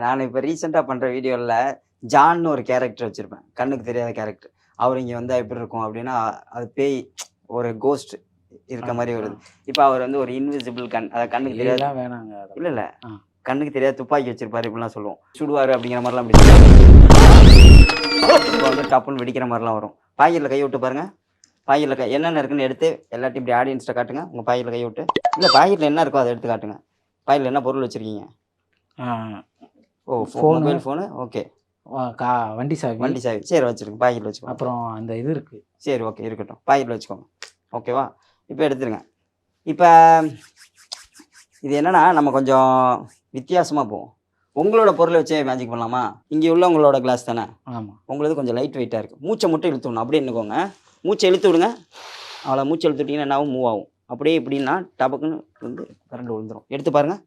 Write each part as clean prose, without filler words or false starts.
நான் இப்போ ரீசெண்டாக பண்ணுற வீடியோவில் ஜான்னு ஒரு கேரக்டர் வச்சுருப்பேன், கண்ணுக்கு தெரியாத கேரக்டர். அவர் இங்கே வந்தால் எப்படி இருக்கும் அப்படின்னா, அது பேய், ஒரு கோஸ்ட் இருக்க மாதிரி வருது. இப்போ அவர் வந்து ஒரு இன்விசிபிள் கண், அதை கண்ணுக்கு தெரியாத வேணாங்க. இல்லை இல்லை கண்ணுக்கு தெரியாத துப்பாக்கி வச்சிருப்பாரு இப்படிலாம் சொல்லுவோம். சுடுவார் அப்படிங்கிற மாதிரிலாம் அப்படி வந்து டப்புன்னு வெடிக்கிற மாதிரிலாம் வரும். பாக்கெட்டில் கை விட்டு பாருங்க. பாக்கெட்டில் கை என்னென்ன இருக்குன்னு எடுத்து எல்லாத்தையும் இப்படி ஆடியன்ஸ்ட்டை காட்டுங்க. உங்கள் பாக்கெட்டில் கை விட்டு, இல்லை பாக்கெட்டில் என்ன இருக்கோ அதை எடுத்து காட்டுங்க. பாக்கெட்டில் என்ன பொருள் வச்சுருக்கீங்க? ஓ, மொபைல் ஃபோனு. ஓகே, வண்டி சாவி. வண்டி சாவி சரி வச்சுருங்க, பாக்கெட்டில் வச்சுக்கோங்க. அப்புறம் அந்த இது இருக்குது. சரி ஓகே, இருக்கட்டும், பாக்கெட்டில் வச்சுக்கோங்க. ஓகேவா? இப்போ எடுத்துருங்க. இப்போ இது என்னென்னா, நம்ம கொஞ்சம் வித்தியாசமாக போவோம். உங்களோட பொருளை வச்சே மேஜிக் பண்ணலாமா? இங்கே உள்ள உங்களோட கிளாஸ் தானே? ஆமாம். உங்களது கொஞ்சம் லைட் வெயிட்டாக இருக்குது. மூச்சை மட்டும் இழுத்து விடணும். அப்படியே என்னக்கோங்க, மூச்சை இழுத்து விடுங்க. அவ்வளோ மூச்சை இழுத்து விட்டிங்கன்னா என்னாவும் மூவ் ஆகும். அப்படியே இப்படின்னா டபக்குன்னு வந்து கரண்ட் விழுந்துடும். எடுத்து பாருங்கள்.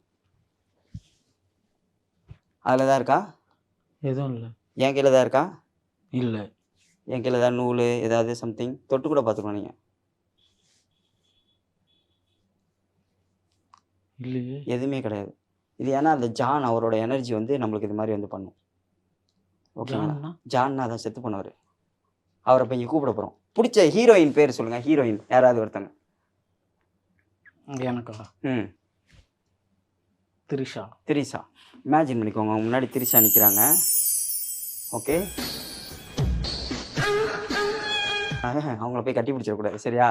அதில் தான் இருக்கா? எதுவும் இல்லை. என் கையில் தான் இருக்கா? இல்லை. என் கையில் ஏதாவது நூல் ஏதாவது சம்திங் தொட்டு கூட பார்த்துக்கணும் நீங்கள். இல்லையே, எதுவுமே கிடையாது. இது ஏன்னா அந்த ஜான் அவரோட எனர்ஜி வந்து நம்மளுக்கு இது மாதிரி வந்து பண்ணும். ஓகேங்களா? ஜான்னா அதான் செத்து பண்ணுவார். அவரை இப்போ இங்கே கூப்பிட போகிறோம். பிடிச்ச ஹீரோயின் பேர் சொல்லுங்கள். ஹீரோயின் யாராவது ஒருத்தங்க. எனக்கா? திரிஷா. திரிஷா இமேஜின் பண்ணிக்கோங்க, முன்னாடி திரிஷா நிற்கிறாங்க. ஓகே, அவங்கள போய் கட்டி பிடிச்சிடக்கூடாது, சரியா?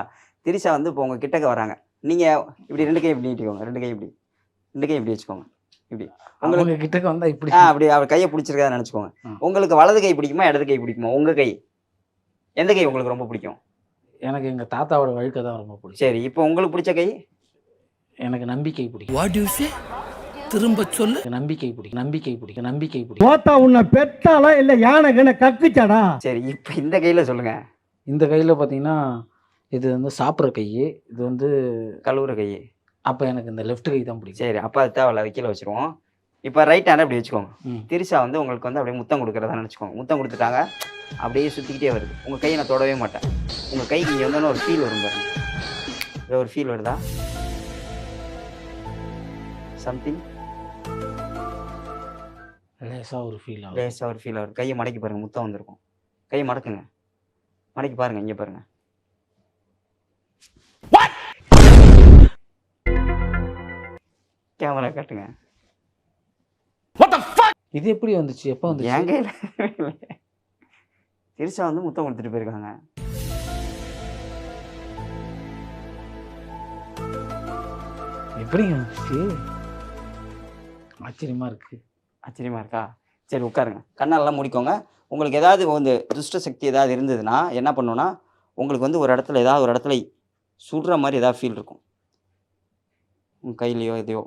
திரிஷா வந்து இப்போ உங்கள் கிட்டக்க வராங்க. நீங்கள் இப்படி ரெண்டு கை இப்படி நீட்டிக்கோங்க. ரெண்டு கை இப்படி, ரெண்டு கை இப்படி வச்சுக்கோங்க. இப்படி உங்களுக்கு கிட்டக்க வந்தால் இப்படி அப்படி அவர் கையை பிடிச்சிருக்காத நினச்சிக்கோங்க. உங்களுக்கு வலது கை பிடிக்குமா இடது கை பிடிக்குமா? உங்கள் கை எந்த கை உங்களுக்கு ரொம்ப பிடிக்கும்? எனக்கு எங்கள் தாத்தாவோட வழுக்கை தான் ரொம்ப பிடிக்கும். சரி, இப்போ உங்களுக்கு பிடிச்ச கை? எனக்கு நம்பிக்கை பிடிக்கும். What you say? திரும்ப சொல்லு. நம்பிக்கை பிடிக்கும். நம்பிக்கை பிடிக்கும். நம்பிக்கை பிடிக்கும். போத்தா உன்னை பெத்தாலா இல்லை யானை கண்ணை கக்குச்சாடா? சரி, இப்போ இந்த கையில் சொல்லுங்கள். இந்த கையில் பார்த்தீங்கன்னா இது வந்து சாப்பிட்ற கை, இது வந்து கழுவுற கை. அப்போ எனக்கு இந்த லெஃப்ட் கை தான் பிடிக்கும். சரி, அப்போ அது தேவையில்ல, கீழே வச்சுருவோம். இப்போ ரைட் ஹேண்டை அப்படி வச்சுக்கோங்க. திரிஷா வந்து உங்களுக்கு வந்து அப்படியே முத்தம் கொடுக்குறதா நினச்சிக்கோங்க. முத்தம் கொடுத்துட்டாங்க, அப்படியே சுற்றிக்கிட்டே வருது. உங்கள் கையை நான் தொடவே மாட்டேன். உங்கள் கைக்கு இங்கே வந்தோன்னு ஒரு ஃபீல் வரும் பாருங்க. ஒரு ஃபீல் வருதா? சம்திங் லேசாக ஒரு ஃபீல் ஆகும். லேசாக ஒரு ஃபீல் ஆகும். கையை மடக்கி பாருங்கள், முத்தம் வந்திருக்கும். கையை மடக்குங்க, மடக்கி பாருங்கள், இங்கே பாருங்கள். கேமரா காட்டுங்க. இது எப்படி வந்துச்சு? எப்போ வந்துச்சு? என் கையில் திரிஷா வந்து முத்தம் கொடுத்துட்டு போயிருக்காங்க. எப்படி வந்துச்சு? ஆச்சரியமா இருக்கு. ஆச்சரியமா இருக்கா? சரி உட்காருங்க, கண்ணெல்லாம் மூடிக்கோங்க. உங்களுக்கு ஏதாவது வந்து துஷ்ட சக்தி ஏதாவது இருந்ததுன்னா என்ன பண்ணுன்னா, உங்களுக்கு வந்து ஒரு இடத்துல ஏதாவது ஒரு இடத்துல சுடுற மாதிரி ஏதாவது ஃபீல் இருக்கும். உங்கள் கையிலையோ எதையோ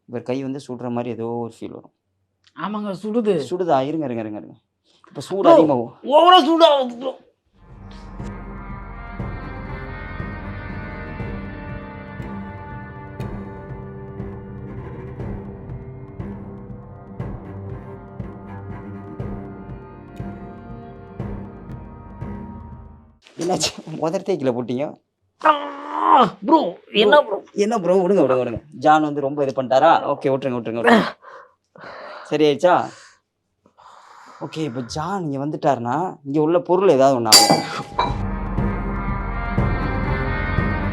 இவர் கை வந்து சுடுற மாதிரி ஏதோ ஒரு ஃபீல் வரும். ஆமாங்க, சுடுது. சுடுதா? இருங்க இருங்க இருங்க இருங்க. இப்போ சூடு அதிகமாகும். ஓவரா சூடாகும். என்னாச்சு? முதல் தேக்கில் போட்டீங்க ப்ரோ. என்ன ப்ரோ? என்ன ப்ரோ? விடுங்க விடுங்க விடுங்க. ஜான் வந்து ரொம்ப இது பண்ணிட்டாரா? ஓகே, விட்டுருங்க விட்டுருங்க விட்டுருங்க. சரி ஆயிடுச்சா? ஓகே, இப்போ ஜான் இங்கே வந்துட்டாருன்னா இங்கே உள்ள பொருள் ஏதாவது ஒன்று ஆகும்.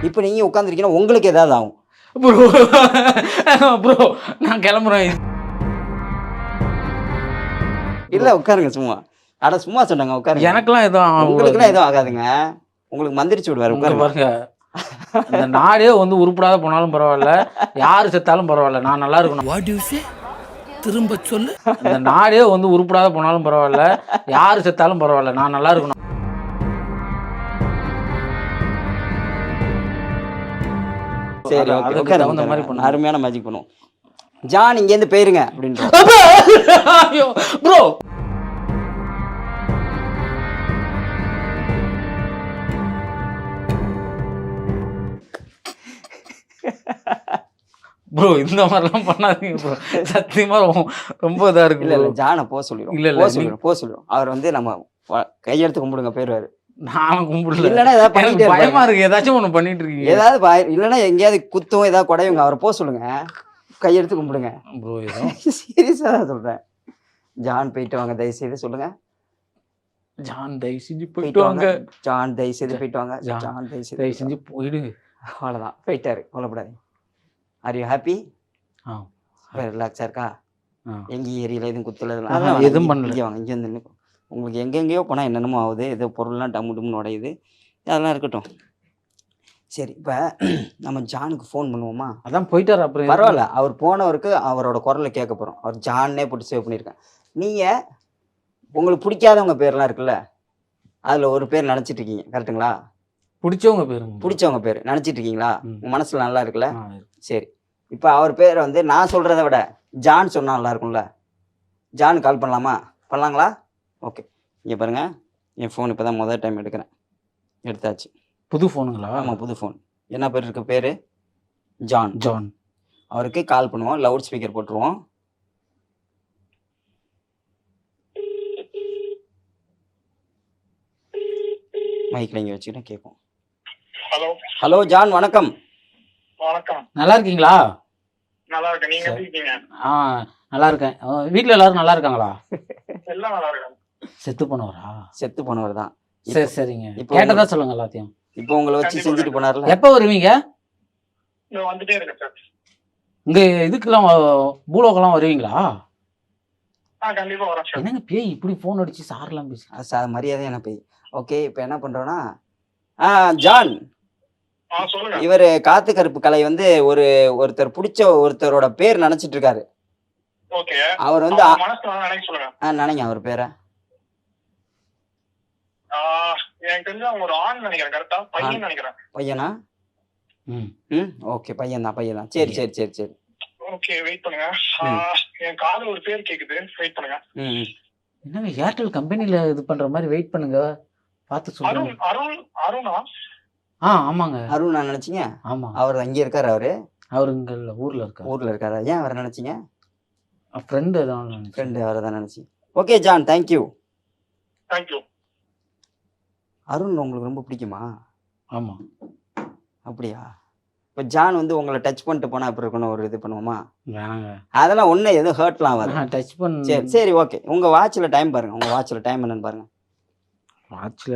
இப்போ நீங்கள் உட்காந்துருக்கீங்கன்னா உங்களுக்கு ஏதாவது ஆகும். ப்ரோ ப்ரோ நான் கிளம்புறேன். இல்லை உட்காருங்க சும்மா. அட சும்மா சொன்னாங்க உட்காருங்க. எனக்கெல்லாம் எதுவும் உங்களுக்குலாம் எதுவும் ஆகாதுங்க. உங்களுக்கு மந்திரிச்சு விடுவார். உட்காருங்க பாருங்க. இந்த நாடே வந்து உருப்படாத போனாலும் பரவாயில்ல, யாரு செத்தாலும் பரவாயில்ல, நான் நல்லா இருக்கணும். What you say? திரும்ப சொல்லு. இந்த நாடே வந்து உருப்படாத போனாலும் பரவாயில்ல, யாரு செத்தாலும் பரவாயில்ல, நான் நல்லா இருக்கணும். சரி, அதுக்கு தகுந்த மாதிரி பண்ணும். அருமையான மேஜிக் பண்ணுவோம். ஜான் இங்கேருந்து போயிருங்க அப்படின்ற. ப்ரோ ப்ரோ இந்த மாதிரிலாம் பண்ணாதீங்க ப்ரோ, சத்தியமா ரொம்ப இதாக இருக்கு. இல்லை இல்லை, ஜானை போக சொல்லிடுவோம். இல்லை இல்லை போக சொல்லிடுவோம். அவர் வந்து நம்ம கையெடுத்து கும்பிடுங்க போயிடுவார். நானும் கும்பிடல. இல்லைன்னா ஏதாவது பண்ணிட்டே பயமா இருக்கு, ஏதாச்சும் ஒன்று பண்ணிட்டு இருக்கீங்க. ஏதாவது இல்லைன்னா எங்கேயாவது குத்தும் ஏதாவது குடையுங்க. அவரை போக சொல்லுங்க. கையெடுத்து கும்பிடுங்க. ப்ரோ எதுவும் சீரியஸாக தான் சொல்கிறேன். ஜான் போயிட்டு வாங்க தயவுசெய்து சொல்லுங்கள். ஜான் தயவு செஞ்சு போயிட்டு போயிட்டு வாங்க. வாங்க. ஜான் தயவுசெய்து போயிட்டு வாங்க. ஜான் ஜான் தயவுசெய்து தயவு செஞ்சு போயிடு. அவ்வளோதான், போயிட்டாரு, கவலைப்படாதீங்க. Are you happy? ஆ ரிலாக்ஸாக இருக்கா? ஆ. எங்கேயும் எரியல, எதுவும் குத்தல, ஆஹா, அதெல்லாம் வேணாம். எதுவும் பண்ணல. இங்கே வாங்க, இங்கே வந்து நின்னுக்கோ. உங்களுக்கு எங்கெங்கேயோ போனால் என்னென்னமோ ஆகுது, ஏதோ பொருள்லாம் டம்மு டம்முன்னு உடையுது, அதெல்லாம் இருக்கட்டும். சரி, இப்போ நம்ம ஜானுக்கு ஃபோன் பண்ணுவோமா? அதான் போயிட்டாரு. அப்புறம் எதுக்கு? பரவாயில்ல, அவர் போனவருக்கு அவரோட குரலை கேட்க போகிறோம். அவர் ஜான்னே போட்டு சேவ் பண்ணியிருக்கேன். நீங்கள் உங்களுக்கு பிடிக்காதவங்க பேர்லாம் இருக்குல்ல, அதில் ஒரு பேர் நினச்சிட்டு இருக்கீங்க, கரெக்டுங்களா? பிடிச்சவங்க பேருங்க. பிடிச்சவங்க பேர் நினச்சிட்டு இருக்கீங்களா? ம். உங்கள் மனசில் நல்லா இருக்குல்ல? ஆ, சரி, இப்போ அவர் பேரை வந்து நான் சொல்கிறத விட ஜான் சொன்னால் நல்லா இருக்கும்ல? ஜான் கால் பண்ணலாமா? பண்ணலாங்களா? ஓகே, இங்கே பாருங்கள், என் ஃபோன் இப்போ தான் முதல் டைம் எடுக்கிறேன். எடுத்தாச்சு. புது ஃபோனுங்களா? ஆமாம், புது ஃபோன். என்ன பேர் இருக்க? பேர் ஜான். ஜான். அவருக்கு கால் பண்ணுவோம், லவுட் ஸ்பீக்கர் போட்டுருவோம். மைக்கில் இங்கே வச்சுக்கிட்டு கேட்போம். ஹலோ ஹலோ ஜான், வணக்கம். வணக்கம். நல்லா இருக்கீங்களா? நல்லா இருக்கேன். நீங்க எப்படி இருக்கீங்க? ஆ நல்லா இருக்கேன். வீட்டில் எல்லாரும் நல்லா இருக்காங்களா? எல்லாம் நல்லா இருக்காங்க. செத்து போனவரா? செத்து போனவர் தான். சரி சரிங்க. இப்போ கேட்டதா சொல்லுங்க எல்லாத்தையும். இப்போ உங்களை வச்சு கண்டிப்பா செஞ்சுட்டு போனார்ல, எப்போ வருவீங்க? இதோ வந்துட்டே இருக்கேன் சார். இங்க இதுக்கெல்லாம் பூலோக்கெல்லாம் வருவீங்களா? கண்டிப்பா வரேன் சார். என்னங்க பேய் இப்படி ஃபோன் அடிச்சு சார்லாம் பேசி. மரியாதை என்ன போய். ஓகே, இப்போ என்ன பண்ணுறோன்னா, ஜான், சொல்லுங்க. இவர் காத்து கருப்பு கலை வந்து ஒருத்தர் பிடிச்ச ஒருத்தரோட பேர் நினைச்சிட்டு இருக்காரு. ஓகே. அவர் வந்து மனசுல நினைக்க சொல்லுங்க. நினைங்க அவர் பேரை. எனக்கு தெரிஞ்சு அவங்க ஒரு ஆண் நினைக்கிறேன். கரெக்டா? பையன் நினைக்கிறேன். பையனா? ம். ஓகே, பையன் தான். சரி சரி சரி சரி. ஓகே, வெயிட் பண்ணுங்க. என் காதுல ஒரு பேர் கேக்குது, வெயிட் பண்ணுங்க. என்னங்க ஏர்டெல் கம்பெனில இது பண்ற மாதிரி வெயிட் பண்ணுங்க, பார்த்து சொல்லுங்க. அருணா? ஆமாங்க. அருண் நான் நினைச்சீங்க? ஆமா, அவர் அங்கே இருக்காரு. அவர் இங்க இல்ல, ஊர்ல இருக்காரு. ஊர்ல இருக்காரு. ஏன் அவரை நினைச்சீங்க? ஃப்ரெண்டு தான். ஃப்ரெண்டு, அவரை தான் நினைச்சீங்க. Okay John, thank you. Thank you. Arun உங்களுக்கு ரொம்ப பிடிக்குமா? ஆமா. அப்படியா? இப்போ ஜான் வந்து உங்களை டச் பண்ணிட்டு போனால் அப்படி இருக்கணும், ஒரு இது பண்ணுவோமா? வேணாங்க, அதெல்லாம் ஒன்றும் எதுவும் ஹர்ட்லாம் ஆகாது. டச் பண்ண. சரி சரி, ஓகே. உங்கள் வாட்சில் டைம் பாருங்கள், உங்கள் வாட்சில் டைம் என்னன்னு பாருங்கள். வாட்ச்ல